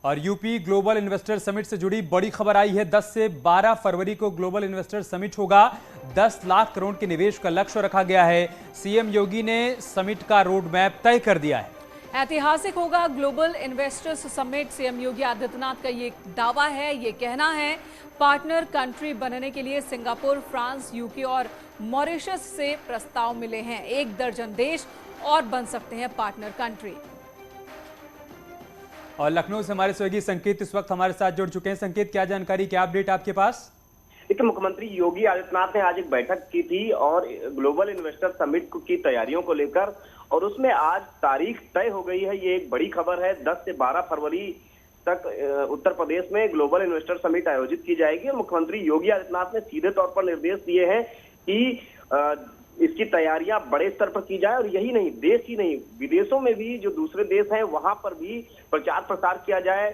और UP global investor summit से जुड़ी बड़ी खबर आई है। 10 से 12 फरवरी को ग्लोबल इन्वेस्टर समिट होगा। 10 लाख करोड़ के निवेश का लक्ष्य रखा गया है। सीएम योगी ने समिट का रोड मैप तय कर दिया है। ऐतिहासिक होगा global investors summit. CM Yogi Adityanath का ये दावा है, ये कहना है। पार्टनर कंट्री बनने के लिए सिंगापुर, फ्रांस, यूके और मॉरिशस से प्रस्ताव मिले हैं। 1 दर्जन देश और बन सकते हैं पार्टनर कंट्री। और लखनऊ से हमारे सहयोगी संकेत इस वक्त हमारे साथ जुड़ चुके हैं। संकेत, क्या जानकारी, क्या अपडेट आपके पास? देखिए, मुख्यमंत्री योगी आदित्यनाथ ने आज एक बैठक की थी और ग्लोबल इन्वेस्टर समिट की तैयारियों को लेकर, और उसमें आज तारीख तय हो गई है। ये एक बड़ी खबर है। 10 से 12 फरवरी तक उत्तर प्रदेश में ग्लोबल इन्वेस्टर समिट आयोजित की जाएगी। और मुख्यमंत्री योगी आदित्यनाथ ने सीधे तौर पर निर्देश दिए हैं कि इसकी तैयारियां बड़े स्तर पर की जाए, और यही नहीं, देश ही नहीं, विदेशों में भी जो दूसरे देश हैं वहां पर भी प्रचार प्रसार किया जाए,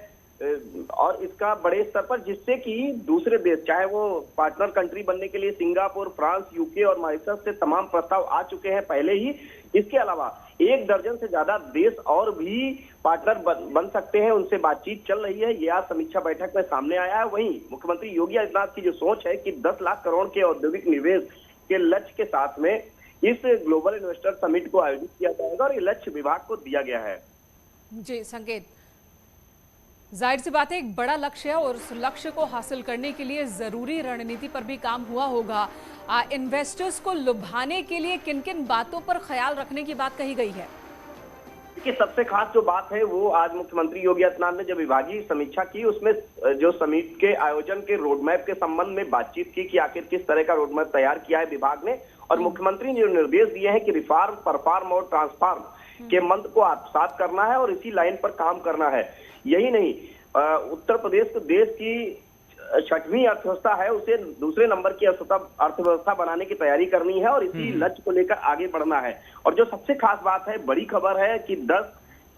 और इसका बड़े स्तर पर, जिससे कि दूसरे देश, चाहे वो पार्टनर कंट्री बनने के लिए सिंगापुर, फ्रांस, यूके और मॉरिशस से तमाम प्रस्ताव आ चुके हैं पहले ही। इसके अलावा 1 दर्जन से ज्यादा देश और भी पार्टनर बन सकते हैं, उनसे बातचीत चल रही है। यह आज समीक्षा बैठक में सामने आया है। वहीं मुख्यमंत्री योगी आदित्यनाथ की जो सोच है कि 10 लाख करोड़ के औद्योगिक निवेश के लक्ष्य के साथ में इस ग्लोबल इन्वेस्टर समिट को आयोजित किया जाएगा, और ये लक्ष्य विभाग को दिया गया है। जी संकेत, जाहिर सी बात है एक बड़ा लक्ष्य है, और उस लक्ष्य को हासिल करने के लिए जरूरी रणनीति पर भी काम हुआ होगा। इन्वेस्टर्स को लुभाने के लिए किन किन बातों पर ख्याल रखने की बात कही गई है? देखिए, सबसे खास जो बात है वो आज मुख्यमंत्री योगी आदित्यनाथ ने जब विभागीय समीक्षा की, उसमें जो समिट के आयोजन के रोडमैप के संबंध में बातचीत की कि आखिर किस तरह का रोडमैप तैयार किया है विभाग ने। और मुख्यमंत्री ने निर्देश दिए हैं कि रिफॉर्म, परफॉर्म और ट्रांसफॉर्म के मंत्र को आत्मसात करना है और इसी लाइन पर काम करना है। यही नहीं, उत्तर प्रदेश को देश की 6वीं अर्थव्यवस्था है, उसे दूसरे नंबर की अर्थव्यवस्था बनाने की तैयारी करनी है, और इसी लक्ष्य को लेकर आगे बढ़ना है। और जो सबसे खास बात है, बड़ी खबर है कि 10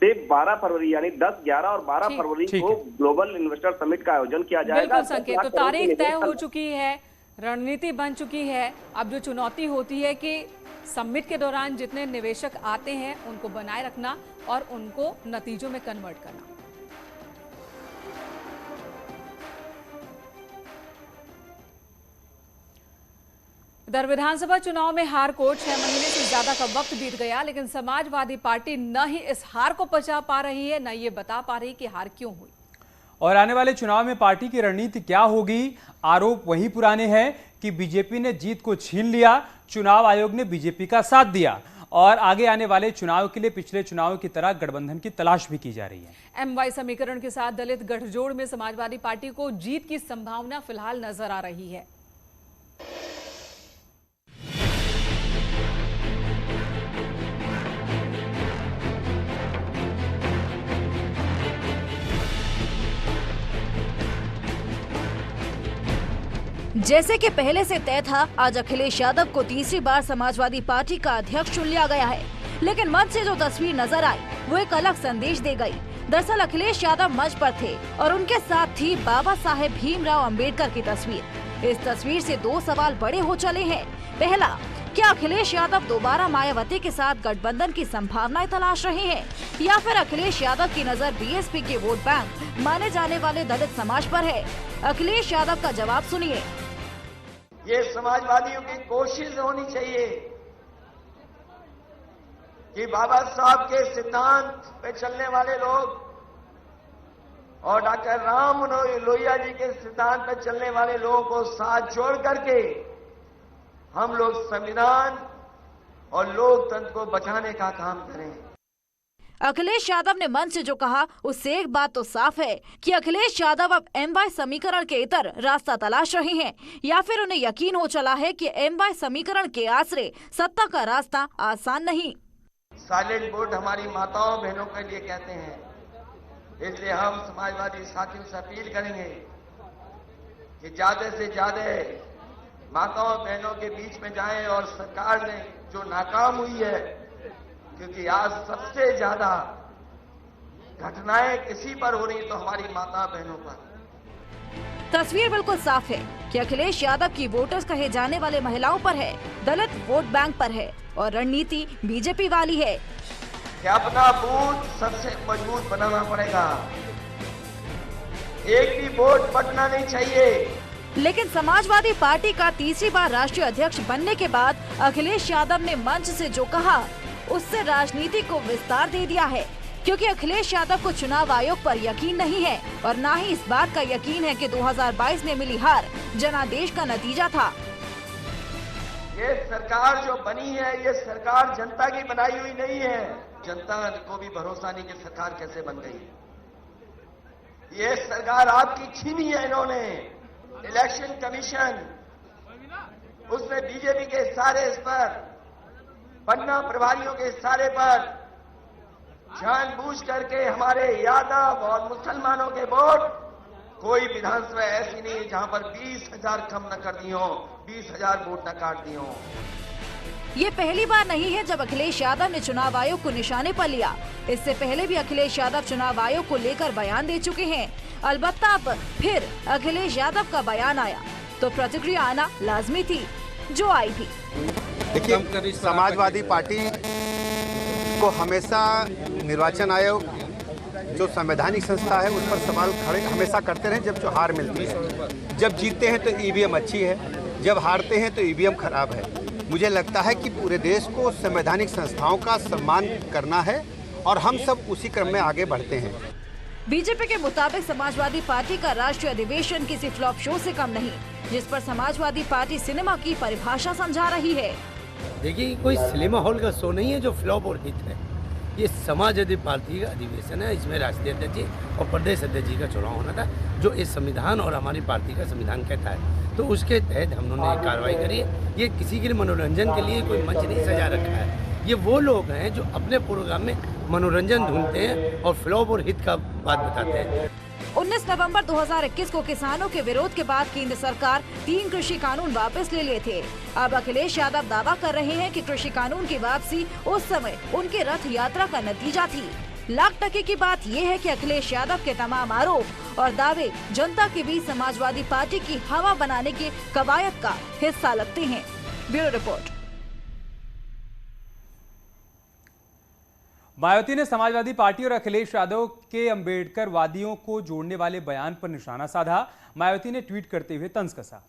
से 12 फरवरी यानी 10, 11 और 12 फरवरी को ग्लोबल इन्वेस्टर समिट का आयोजन किया जाएगा। बिल्कुल संकेत, तो तारीख तय हो चुकी है, रणनीति बन चुकी है। अब जो चुनौती होती है कि समिट के दौरान जितने निवेशक आते हैं उनको बनाए रखना और उनको नतीजों में कन्वर्ट करना। इधर विधानसभा चुनाव में हार को 6 महीने से ज्यादा का वक्त बीत गया, लेकिन समाजवादी पार्टी न ही इस हार को पचा पा रही है, न ये बता पा रही कि हार क्यों हुई। और आने वाले चुनाव में पार्टी की रणनीति क्या होगी? आरोप वही पुराने हैं कि बीजेपी ने जीत को छीन लिया, चुनाव आयोग ने बीजेपी का साथ दिया, और आगे आने वाले चुनाव के लिए पिछले चुनाव की तरह गठबंधन की तलाश भी की जा रही है। MY समीकरण के साथ दलित गठजोड़ में समाजवादी पार्टी को जीत की संभावना फिलहाल नजर आ रही है। जैसे कि पहले से तय था, आज अखिलेश यादव को तीसरी बार समाजवादी पार्टी का अध्यक्ष चुन लिया गया है। लेकिन मंच से जो तस्वीर नजर आई वो एक अलग संदेश दे गई। दरअसल अखिलेश यादव मंच पर थे और उनके साथ थी बाबा साहेब भीमराव अंबेडकर की तस्वीर। इस तस्वीर से 2 सवाल बड़े हो चले हैं। पहला, क्या अखिलेश यादव दोबारा मायावती के साथ गठबंधन की संभावनाएं तलाश रहे हैं, या फिर अखिलेश यादव की नजर बीएसपी के वोट बैंक माने जाने वाले दलित समाज पर है? अखिलेश यादव का जवाब सुनिए। ये समाजवादियों की कोशिश होनी चाहिए कि बाबा साहब के सिद्धांत पे चलने वाले लोग और डॉक्टर राम लोहिया जी के सिद्धांत पे चलने वाले लोगों को साथ जोड़ करके हम लोग संविधान और लोकतंत्र को बचाने का काम करें। अखिलेश यादव ने मंच से जो कहा उससे एक बात तो साफ है कि अखिलेश यादव अब MY समीकरण के इतर रास्ता तलाश रहे हैं, या फिर उन्हें यकीन हो चला है कि MY समीकरण के आसरे सत्ता का रास्ता आसान नहीं। साइलेंट वोट हमारी माताओं बहनों के लिए कहते हैं, इसलिए हम समाजवादी साथियों से अपील करेंगे कि ज्यादा से ज्यादा माताओं बहनों के बीच में जाएं और सरकार ने जो नाकाम हुई है, क्योंकि आज सबसे ज्यादा घटनाएं किसी पर हो रही तो हमारी माता बहनों पर। तस्वीर बिल्कुल साफ है कि अखिलेश यादव की वोटर्स कहे जाने वाले महिलाओं पर है, दलित वोट बैंक पर है, और रणनीति बीजेपी वाली है कि अपना बूथ सबसे मजबूत बनाना पड़ेगा। एक भी वोट बटना नहीं चाहिए। लेकिन समाजवादी पार्टी का तीसरी बार राष्ट्रीय अध्यक्ष बनने के बाद अखिलेश यादव ने मंच से जो कहा उससे राजनीति को विस्तार दे दिया है, क्योंकि अखिलेश यादव को चुनाव आयोग पर यकीन नहीं है और न ही इस बात का यकीन है कि 2022 में मिली हार जनादेश का नतीजा था। ये सरकार जो बनी है, ये सरकार जनता की बनाई हुई नहीं है। जनता को भी भरोसा नहीं कि सरकार कैसे बन गई। ये सरकार आपकी छीनी है इन्होंने। इलेक्शन कमीशन उसने बीजेपी के सारे पर, पन्ना प्रभारियों के सारे पर जानबूझ करके हमारे यादव और मुसलमानों के वोट, कोई विधानसभा ऐसी नहीं जहां पर 20,000 कम न कर दी हो, 20,000 वोट न काट दी हो। ये पहली बार नहीं है जब अखिलेश यादव ने चुनाव आयोग को निशाने पर लिया। इससे पहले भी अखिलेश यादव चुनाव आयोग को लेकर बयान दे चुके हैं। अलबत्ता अब फिर अखिलेश यादव का बयान आया तो प्रतिक्रिया आना लाजमी थी, जो आई भी। देखिए, समाजवादी पार्टी को हमेशा निर्वाचन आयोग जो संवैधानिक संस्था है उस पर सवाल खड़े हमेशा करते रहे। जब हार मिलती है, जब जीतते हैं तो ईवीएम अच्छी है, जब हारते हैं तो ईवीएम खराब है। मुझे लगता है कि पूरे देश को संवैधानिक संस्थाओं का सम्मान करना है और हम सब उसी क्रम में आगे बढ़ते हैं। बीजेपी के मुताबिक समाजवादी पार्टी का राष्ट्रीय अधिवेशन किसी फ्लॉप शो से कम नहीं, जिस पर समाजवादी पार्टी सिनेमा की परिभाषा समझा रही है। देखिए, कोई सिनेमा हॉल का शो नहीं है जो फ्लॉप और हिट है। ये समाजवादी पार्टी का अधिवेशन है। इसमें राष्ट्रीय अध्यक्ष जी और प्रदेश अध्यक्ष जी का चुनाव होना था, जो इस संविधान और हमारी पार्टी का संविधान कहता है। तो उसके तहत हम लोगों ने कार्रवाई करी है। ये किसी के लिए मनोरंजन के लिए कोई मंच नहीं सजा रखा है। ये वो लोग हैं जो अपने प्रोग्राम में मनोरंजन ढूंढते हैं और फ्लॉप और हिट का बात बताते हैं। 19 नवंबर 2021 को किसानों के विरोध के बाद केंद्र सरकार 3 कृषि कानून वापस ले लिए थे। अब अखिलेश यादव दावा कर रहे हैं कि कृषि कानून की वापसी उस समय उनके रथ यात्रा का नतीजा थी। लाख टके की बात यह है कि अखिलेश यादव के तमाम आरोप और दावे जनता के बीच समाजवादी पार्टी की हवा बनाने के कवायद का हिस्सा लगते हैं। Bureau report. मायावती ने समाजवादी पार्टी और अखिलेश यादव के अंबेडकर वादियों को जोड़ने वाले बयान पर निशाना साधा। मायावती ने ट्वीट करते हुए तंज कसा।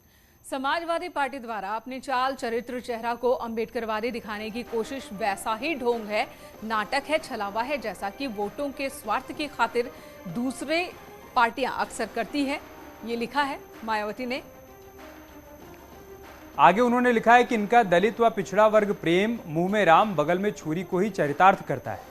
समाजवादी पार्टी द्वारा अपने चाल चरित्र चेहरा को अंबेडकरवादी दिखाने की कोशिश वैसा ही ढोंग है, नाटक है, छलावा है, जैसा कि वोटों के स्वार्थ की खातिर दूसरे पार्टियां अक्सर करती हैं। ये लिखा है मायावती ने। आगे उन्होंने लिखा है कि इनका दलित व पिछड़ा वर्ग प्रेम मुंह में राम बगल में छुरी को ही चरितार्थ करता है।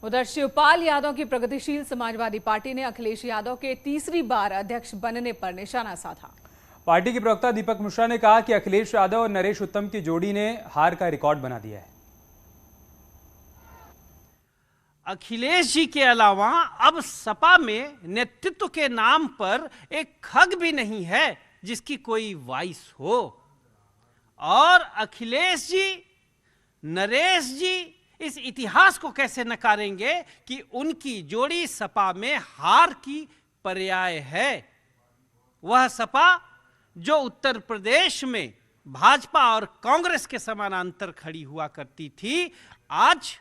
उधर शिवपाल यादव की प्रगतिशील समाजवादी पार्टी ने अखिलेश यादव के तीसरी बार अध्यक्ष बनने पर निशाना साधा। पार्टी के प्रवक्ता दीपक मिश्रा ने कहा कि अखिलेश यादव और नरेश उत्तम की जोड़ी ने हार का रिकॉर्ड बना दिया है। अखिलेश जी के अलावा अब सपा में नेतृत्व के नाम पर एक खग भी नहीं है जिसकी कोई वॉइस हो। और अखिलेश जी, नरेश जी इस इतिहास को कैसे नकारेंगे कि उनकी जोड़ी सपा में हार की पर्याय है। वह सपा जो उत्तर प्रदेश में भाजपा और कांग्रेस के समानांतर खड़ी हुआ करती थी, आज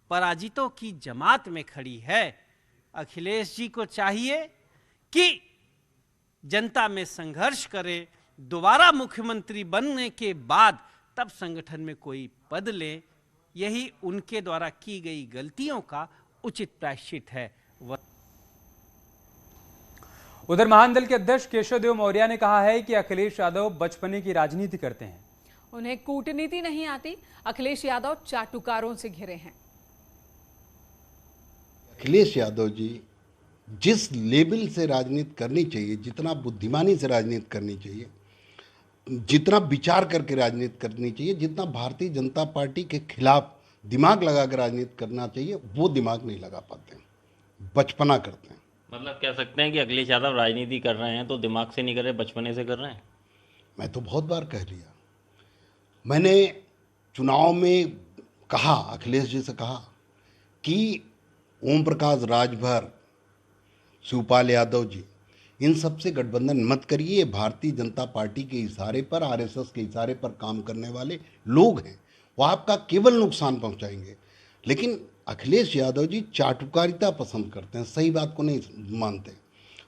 पराजितों की जमात में खड़ी है। अखिलेश जी को चाहिए कि जनता में संघर्ष करें, दोबारा मुख्यमंत्री बनने के बाद तब संगठन में कोई पद ले। यही उनके द्वारा की गई गलतियों का उचित प्रायश्चित है। उधर महान दल के अध्यक्ष केशव देव मौर्य ने कहा है कि अखिलेश यादव बचपने की राजनीति करते हैं। उन्हें कूटनीति नहीं आती। अखिलेश यादव चाटुकारों से घिरे हैं। अखिलेश यादव जी जिस लेवल से राजनीति करनी चाहिए, जितना बुद्धिमानी से राजनीति करनी चाहिए, जितना विचार करके राजनीति करनी चाहिए, जितना भारतीय जनता पार्टी के खिलाफ दिमाग लगा कर राजनीति करना चाहिए, वो दिमाग नहीं लगा पाते, बचपना करते हैं। मतलब कह सकते हैं कि अखिलेश यादव राजनीति कर रहे हैं तो दिमाग से नहीं कर रहे, बचपने से कर रहे हैं। मैं तो बहुत बार कह लिया। मैंने चुनाव में कहा, अखिलेश जी से कहा कि ओम प्रकाश राजभर, शिवपाल यादव जी, इन सब से गठबंधन मत करिए। भारतीय जनता पार्टी के इशारे पर, आरएसएस के इशारे पर काम करने वाले लोग हैं, वो आपका केवल नुकसान पहुंचाएंगे। लेकिन अखिलेश यादव जी चाटुकारिता पसंद करते हैं, सही बात को नहीं मानते।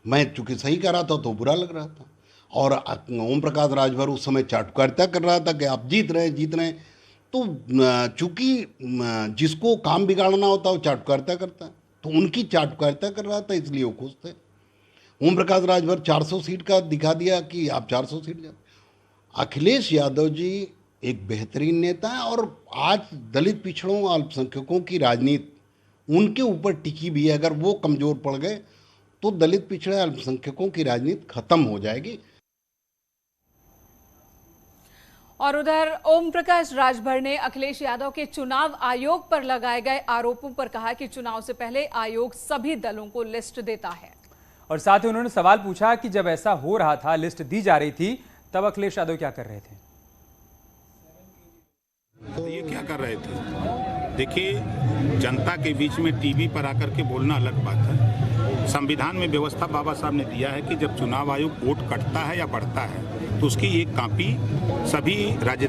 मैं चूंकि सही कह रहा था तो बुरा लग रहा था, और ओम प्रकाश राजभर उस समय चाटुकारिता कर रहा था कि आप जीत रहे हैं। तो चूंकि जिसको काम बिगाड़ना होता है वो चाटुकारिता करता है, तो उनकी चाटुकारिता कर रहा था, इसलिए वो खुश थे। ओम प्रकाश राजभर 400 सीट का दिखा दिया कि आप 400 सीट जाते। अखिलेश यादव जी एक बेहतरीन नेता है, और आज दलित पिछड़ों अल्पसंख्यकों की राजनीति उनके ऊपर टिकी भी है। अगर वो कमज़ोर पड़ गए तो दलित पिछड़े अल्पसंख्यकों की राजनीति खत्म हो जाएगी। और उधर ओम प्रकाश राजभर ने अखिलेश यादव के चुनाव आयोग पर लगाए गए आरोपों पर कहा कि चुनाव से पहले आयोग सभी दलों को लिस्ट देता है। और साथ ही उन्होंने सवाल पूछा कि जब ऐसा हो रहा था, लिस्ट दी जा रही थी, तब अखिलेश यादव क्या कर रहे थे? तो ये क्या कर रहे थे? देखिए, जनता के बीच में टीवी पर आकर के बोलना अलग बात है। संविधान में व्यवस्था बाबा साहब ने दिया है कि जब चुनाव आयोग वोट कटता है या बढ़ता है तो उसकी एक कॉपी सभी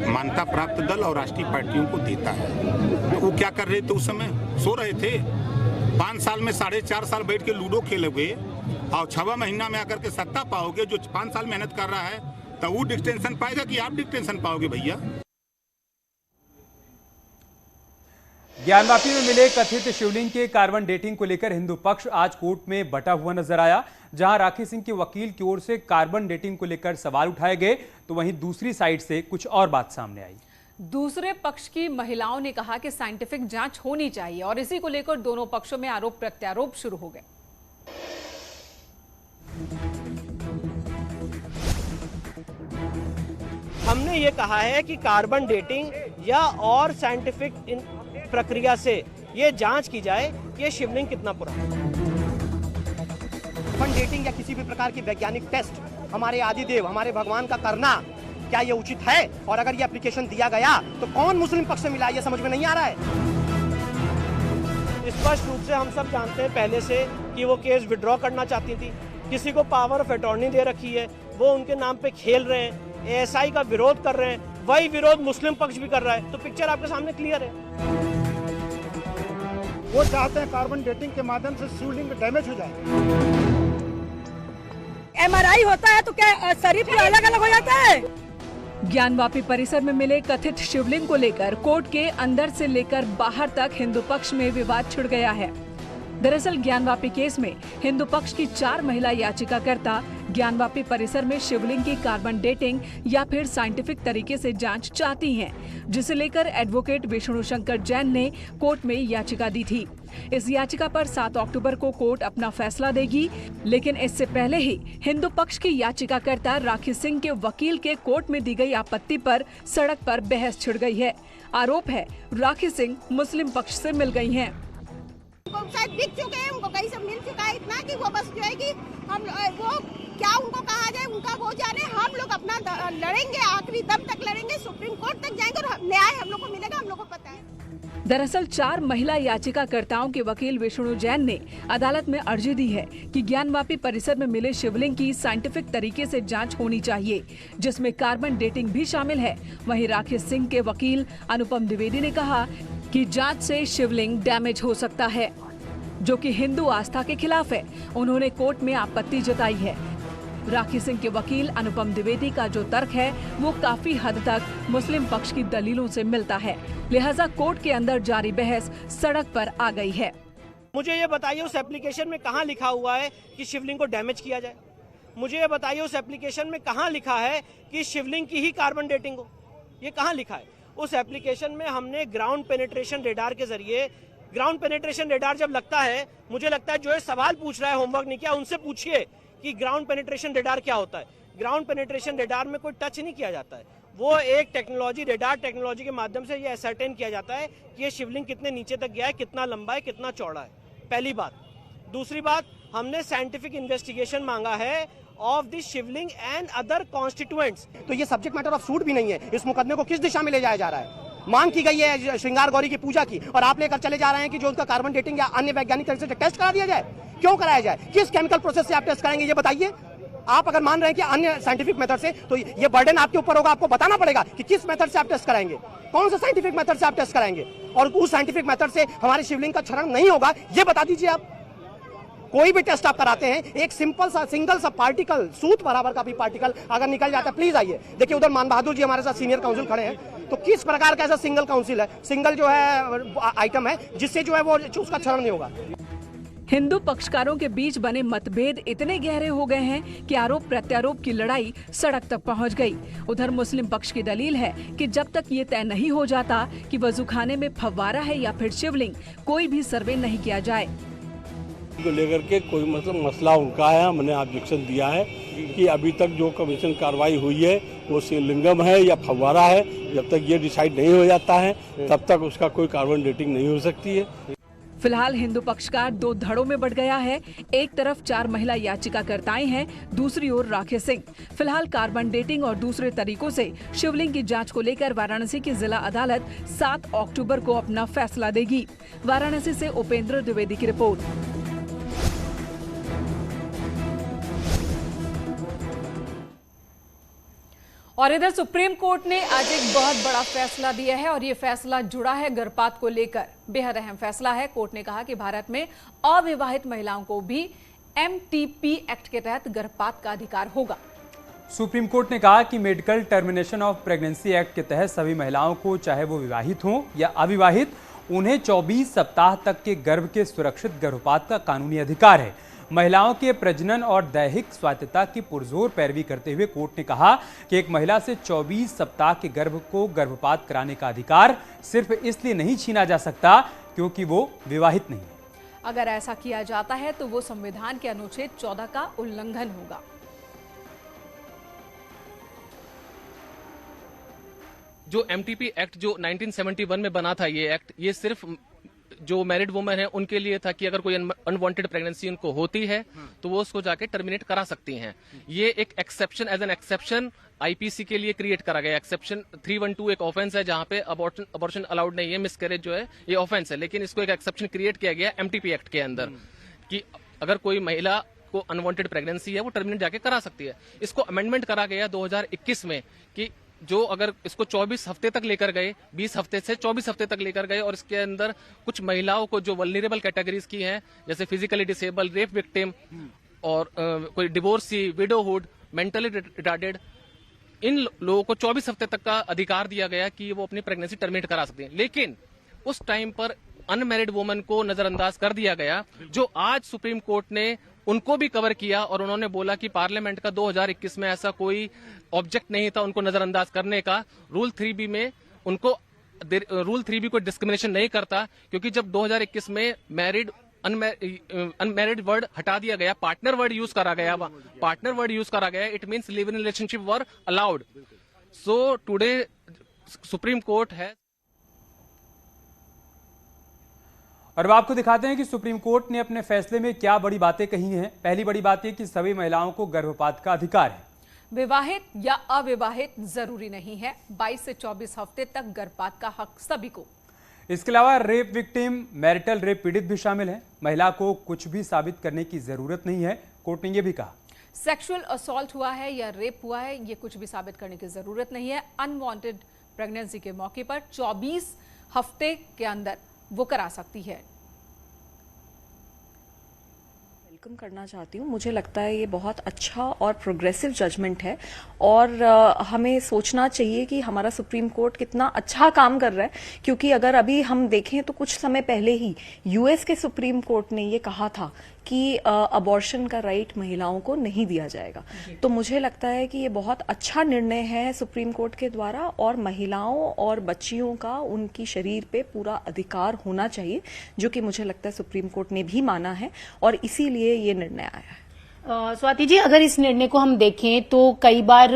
मान्यता प्राप्त दल और राष्ट्रीय पार्टियों को देता है। तो वो क्या कर रहे थे उस समय? सो रहे थे। 5 साल में 4.5 साल बैठ के लूडो खेलोगे और 6वां महीना में आकर के सत्ता पाओगे। जो 5 साल मेहनत कर रहा है तो वो डिस्टेंशन पाएगा कि आप डिस्टेंशन पाओगे भैया? ज्ञानवापी में मिले कथित शिवलिंग के कार्बन डेटिंग को लेकर हिंदू पक्ष आज कोर्ट में बटा हुआ नजर आया। जहां राखी सिंह के वकील की ओर से कार्बन डेटिंग को लेकर सवाल उठाए गए, तो वहीं दूसरी साइड से कुछ और बात सामने आई। दूसरे पक्ष की महिलाओं ने कहा कि साइंटिफिक जांच होनी चाहिए, और इसी को लेकर दोनों पक्षों में आरोप प्रत्यारोप शुरू हो गए। हमने ये कहा है कि कार्बन डेटिंग या और साइंटिफिक प्रक्रिया से ये जांच की जाए कि ये शिवलिंग कितना पुराना है। कार्बन डेटिंग या किसी भी प्रकार की वैज्ञानिक टेस्ट हमारे आदिदेव, हमारे भगवान का करना क्या ये उचित है? और अगर ये एप्लीकेशन दिया गया तो कौन मुस्लिम पक्ष से मिला, ये समझ में नहीं आ रहा है। स्पष्ट रूप से हम सब जानते हैं पहले से कि वो केस विड्रॉ करना चाहती थी। किसी को पावर ऑफ अटॉर्नी दे रखी है, वो उनके नाम पे खेल रहे हैं, एएसआई का विरोध कर रहे हैं, वही विरोध मुस्लिम पक्ष भी कर रहा है। तो पिक्चर आपके सामने क्लियर है। वो चाहते हैं कार्बन डेटिंग के माध्यम से शिवलिंग डैमेज हो जाए। एमआरआई होता है तो क्या शरीर अलग अलग हो जाता है? ज्ञानवापी परिसर में मिले कथित शिवलिंग को लेकर कोर्ट के अंदर से लेकर बाहर तक हिंदू पक्ष में विवाद छिड़ गया है। दरअसल ज्ञानवापी केस में हिंदू पक्ष की 4 महिला याचिकाकर्ता ज्ञानवापी परिसर में शिवलिंग की कार्बन डेटिंग या फिर साइंटिफिक तरीके से जांच चाहती हैं, जिसे लेकर एडवोकेट विष्णु शंकर जैन ने कोर्ट में याचिका दी थी। इस याचिका पर 7 अक्टूबर को कोर्ट अपना फैसला देगी, लेकिन इससे पहले ही हिंदू पक्ष की याचिकाकर्ता राखी सिंह के वकील के कोर्ट में दी गई आपत्ति पर सड़क पर बहस छिड़ गई है। आरोप है राखी सिंह मुस्लिम पक्ष से मिल गई हैं। शायद बिक चुके हैं, उनको कहीं से मिल चुका है इतना कि वो बस जो है कि हम वो क्या उनको कहा जाए, उनका वो जाने। हम लोग अपना लड़ेंगे, आखिरी दम तक लड़ेंगे, सुप्रीम कोर्ट तक जाएंगे और न्याय हम लोग को मिलेगा, हम लोग को पता है। दरअसल 4 महिला याचिकाकर्ताओं के वकील विष्णु जैन ने अदालत में अर्जी दी है कि ज्ञानवापी परिसर में मिले शिवलिंग की साइंटिफिक तरीके से जांच होनी चाहिए, जिसमें कार्बन डेटिंग भी शामिल है। वहीं राखी सिंह के वकील अनुपम द्विवेदी ने कहा कि जांच से शिवलिंग डैमेज हो सकता है, जो कि हिंदू आस्था के खिलाफ है। उन्होंने कोर्ट में आपत्ति जताई है। राखी सिंह के वकील अनुपम द्विवेदी का जो तर्क है वो काफी हद तक मुस्लिम पक्ष की दलीलों से मिलता है, लिहाजा कोर्ट के अंदर जारी बहस सड़क पर आ गई है। मुझे ये बताइए उस एप्लीकेशन में कहाँ लिखा हुआ है कि शिवलिंग को डैमेज किया जाए? मुझे ये बताइए उस एप्लीकेशन में कहाँ लिखा है कि शिवलिंग की ही कार्बन डेटिंग हो? ये कहाँ लिखा है? उस एप्लीकेशन में हमने ग्राउंड पेनिट्रेशन रेडार के जरिए, ग्राउंड पेनिट्रेशन रेडार जब लगता है, मुझे लगता है जो ये सवाल पूछ रहा है, होमवर्क नहीं किया, उनसे पूछिए कि ग्राउंड पेनिट्रेशन रेडार क्या होता है। ग्राउंड पेनिट्रेशन रेडार में कोई टच नहीं किया जाता है, वो एक टेक्नोलॉजी, रेडार टेक्नोलॉजी के माध्यम से ये असरटेन किया जाता है कि ये शिवलिंग कितने नीचे तक गया है, कितना लंबा है, कितना चौड़ा है। पहली बात। दूसरी बात, हमने साइंटिफिक इन्वेस्टिगेशन मांगा है of this Shivling and other constituents. तो ये सब्जेक्ट मैटर ऑफ सूट भी नहीं है। इस मुकदमे को किस दिशा में ले जाया जा रहा है? मांग की गई है श्रृंगार गौरी की पूजा की, और आप लेकर चले जा रहे हैं कि जो उनका कार्बन डेटिंग या अन्य वैज्ञानिक तरीके से टेस्ट करा दिया जाए। क्यों कराया जाए? किस केमिकल प्रोसेस से आप टेस्ट कराएंगे ये बताइए। आप अगर मान रहे हैं कि अन्य साइंटिफिक मेथड से, तो ये बर्डन आपके ऊपर होगा, आपको बताना पड़ेगा कि किस मेथड से आप टेस्ट कराएंगे, कौन सा साइंटिफिक मेथड से आप टेस्ट कराएंगे, और उस साइंटिफिक मेथड से हमारे शिवलिंग का क्षरण नहीं होगा, ये बता दीजिए आप। कोई भी टेस्ट आप कराते हैं, एक सिंपल सा सिंगल सा पार्टिकल, सूत बराबर का भी पार्टिकल अगर निकल जाता है, प्लीज आइए देखिए, उधर मान बहादुर जी हमारे साथ सीनियर काउंसिल खड़े हैं, तो किस प्रकार का ऐसा सिंगल काउंसिल है, सिंगल जो है आइटम है जिससे जो है वो उसका क्षरण नहीं होगा। हिंदू पक्षकारों के बीच बने मतभेद इतने गहरे हो गए हैं कि आरोप प्रत्यारोप की लड़ाई सड़क तक पहुंच गई। उधर मुस्लिम पक्ष की दलील है कि जब तक ये तय नहीं हो जाता कि वजूखाने में फव्वारा है या फिर शिवलिंग, कोई भी सर्वे नहीं किया जाए। को लेकर के कोई मसला उनका है, हमने ऑब्जेक्शन दिया है कि अभी तक जो कमीशन कार्रवाई हुई है वो शिवलिंगम है या फव्वारा है, जब तक ये डिसाइड नहीं हो जाता है तब तक उसका कोई कार्बन डेटिंग नहीं हो सकती है। फिलहाल हिंदू पक्षकार दो धड़ों में बढ़ गया है। एक तरफ 4 महिला याचिकाकर्ताएं हैं, दूसरी ओर राखे सिंह। फिलहाल कार्बन डेटिंग और दूसरे तरीकों से शिवलिंग की जांच को लेकर वाराणसी की जिला अदालत 7 अक्टूबर को अपना फैसला देगी। वाराणसी से उपेंद्र द्विवेदी की रिपोर्ट। और इधर सुप्रीम कोर्ट ने आज एक बहुत बड़ा फैसला दिया है और ये फैसला जुड़ा है गर्भपात को लेकर। बेहद अहम फैसला है। कोर्ट ने कहा कि भारत में अविवाहित महिलाओं को भी MTP एक्ट के तहत गर्भपात का अधिकार होगा। सुप्रीम कोर्ट ने कहा कि medical termination of pregnancy act के तहत सभी महिलाओं को, चाहे वो विवाहित हों या अविवाहित, उन्हें 24 सप्ताह तक के गर्भ के सुरक्षित गर्भपात का कानूनी अधिकार है। महिलाओं के प्रजनन और दैहिक स्वायत्तता की पुरजोर पैरवी करते हुए कोर्ट ने कहा कि एक महिला से 24 सप्ताह के गर्भ को गर्भपात कराने का अधिकार सिर्फ इसलिए नहीं छीना जा सकता क्योंकि वो विवाहित नहीं है। अगर ऐसा किया जाता है तो वो संविधान के अनुच्छेद 14 का उल्लंघन होगा। जो MTP एक्ट जो 1971 में बना था, ये एक्ट ये सिर्फ जो मैरिड वुमेन है उनके लिए था कि अगर कोई अनवांटेड प्रेगनेंसी उनको होती है तो वो उसको जाके टर्मिनेट करा सकती हैं। ये एक exception, as an exception IPC के लिए क्रिएट करा गया। एक्सेप्शन 312 एक ऑफेंस है जहां पे अबॉर्शन अलाउड नहीं है, मिसकैरेज जो है ये ऑफेंस है, लेकिन इसको एक एक्सेप्शन क्रिएट किया गया MTP एक्ट के अंदर कि अगर कोई महिला को अनवांटेड प्रेगनेंसी है वो टर्मिनेट जाके करा सकती है। इसको अमेंडमेंट करा गया 2021 में कि जो अगर इसको 24 हफ्ते तक लेकर गए, 20 हफ्ते से 24 हफ्ते तक लेकर गए, और इसके अंदर कुछ महिलाओं को जो वल्नरेबल कैटेगरीज की हैं, जैसे फिजिकली डिसेबल, रेप विक्टिम और कोई डिवोर्सी, विडोहुड, मेंटली रिटार्डेड, इन लोगों को 24 हफ्ते तक का अधिकार दिया गया कि वो अपनी प्रेगनेंसी टर्मिनेट करा सकते हैं। लेकिन उस टाइम पर अनमैरिड वुमन को नजरअंदाज कर दिया गया, जो आज सुप्रीम कोर्ट ने उनको भी कवर किया और उन्होंने बोला कि पार्लियामेंट का 2021 में ऐसा कोई ऑब्जेक्ट नहीं था उनको नजरअंदाज करने का। रूल 3B में उनको रूल 3B को डिस्क्रिमिनेशन नहीं करता, क्योंकि जब 2021 में मैरिड अनमैरिड वर्ड हटा दिया गया, पार्टनर वर्ड यूज करा गया, it means live in relationship were allowed. So today supreme court है। और अब आपको दिखाते हैं कि सुप्रीम कोर्ट ने अपने फैसले में क्या बड़ी बातें कही हैं। पहली बड़ी बात यह कि सभी महिलाओं को गर्भपात का अधिकार है। विवाहित या अविवाहित जरूरी नहीं है, 22 से 24 हफ्ते तक गर्भपात का हक सभी को। इसके अलावा रेप विक्टिम, मैरिटल रेप पीड़ित भी शामिल हैं। महिला को कुछ भी साबित करने की जरूरत नहीं है। कोर्ट ने यह भी कहा सेक्सुअल असॉल्ट हुआ है या रेप हुआ है, ये कुछ भी साबित करने की जरूरत नहीं है। अनवांटेड प्रेगनेंसी के मौके पर 24 हफ्ते के अंदर वो करा सकती है। वेलकम करना चाहती हूँ। मुझे लगता है ये बहुत अच्छा और प्रोग्रेसिव जजमेंट है और हमें सोचना चाहिए कि हमारा सुप्रीम कोर्ट कितना अच्छा काम कर रहा है, क्योंकि अगर अभी हम देखें तो कुछ समय पहले ही US के सुप्रीम कोर्ट ने ये कहा था कि अबॉर्शन का राइट महिलाओं को नहीं दिया जाएगा। तो मुझे लगता है कि ये बहुत अच्छा निर्णय है सुप्रीम कोर्ट के द्वारा, और महिलाओं और बच्चियों का उनकी शरीर पे पूरा अधिकार होना चाहिए, जो कि मुझे लगता है सुप्रीम कोर्ट ने भी माना है और इसीलिए ये निर्णय आया है। स्वाति जी, अगर इस निर्णय को हम देखें तो कई बार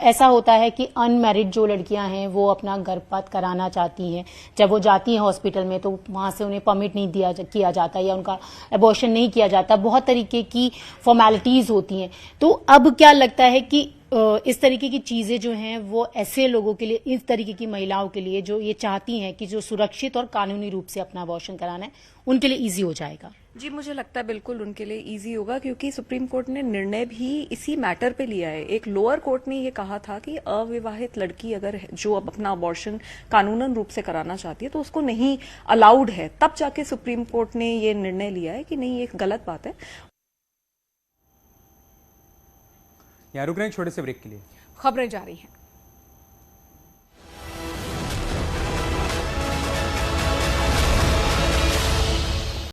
ऐसा होता है कि अनमैरिड जो लड़कियां हैं वो अपना गर्भपात कराना चाहती हैं, जब वो जाती हैं हॉस्पिटल में तो वहां से उन्हें परमिट नहीं किया जाता या उनका अबॉर्शन नहीं किया जाता, बहुत तरीके की फॉर्मेलिटीज होती हैं। तो अब क्या लगता है कि इस तरीके की चीजें जो हैं वो ऐसे लोगों के लिए, इस तरीके की महिलाओं के लिए जो ये चाहती हैं कि जो सुरक्षित और कानूनी रूप से अपना अबॉर्शन कराना है, उनके लिए इजी हो जाएगा। जी, मुझे लगता है बिल्कुल उनके लिए इजी होगा, क्योंकि सुप्रीम कोर्ट ने निर्णय भी इसी मैटर पे लिया है। एक लोअर कोर्ट ने ये कहा था कि अविवाहित लड़की अगर जो अब अपना अबॉर्शन कानूनन रूप से कराना चाहती है तो उसको नहीं अलाउड है, तब जाके सुप्रीम कोर्ट ने ये निर्णय लिया है कि नहीं, ये गलत बात है। यहाँ रुक रहे हैं छोटे से ब्रेक के लिए, खबरें जारी हैं।